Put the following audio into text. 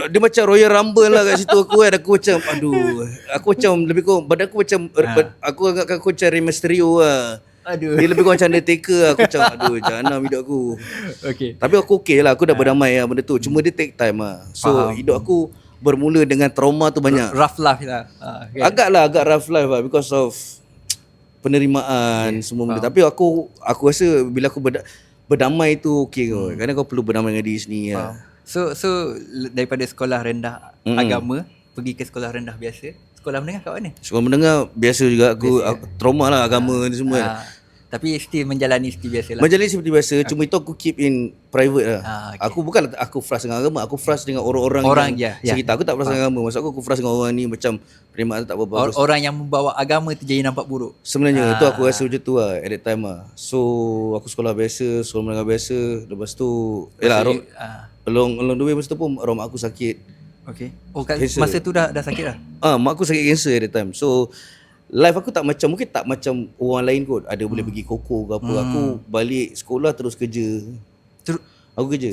dia macam Royal Rumble lah kat situ aku kan. Aku macam aduh, aku macam lebih kurang badan aku macam aku agak aku macam Rey Mysterio lah. Aduh. Dia lebih kurang macam Undertaker lah. Aku macam aduh jahanam hidup aku. Okay. Tapi aku okey lah, aku dah berdamai lah benda tu. Cuma dia take time lah. So Faham. hidup aku bermula dengan trauma tu banyak. Rough life lah. Okay. Agak rough life lah because of penerimaan semua benda. Tapi aku rasa bila aku berdamai tu okey kot. Kadang kau perlu berdamai dengan diri sendiri lah. So daripada sekolah rendah agama pergi ke sekolah rendah biasa. Sekolah menengah kat mana? Sekolah menengah biasa juga aku trauma lah agama ni semua kan. Tapi still menjalani seperti biasa lah. Menjalani seperti biasa, cuma itu aku keep in private lah. Okay. Aku bukan aku frust dengan agama, aku frust dengan orang-orang yang sekitar. Aku tak frust dengan agama. Maksud aku frust dengan orang ni macam penerimaan tak berapa bagus. Orang yang membawa agama tu jadi nampak buruk. Sebenarnya itu aku rasa macam tu lah at that time lah. So aku sekolah biasa, sekolah menengah biasa. Lepas tu along the way masa tu pun arwah mak aku sakit. Okay. Masa tu dah sakit lah? Mak aku sakit kanser at that time. So life aku mungkin tak macam orang lain kot. Ada boleh pergi koko ke apa. Aku balik sekolah terus kerja. Aku kerja.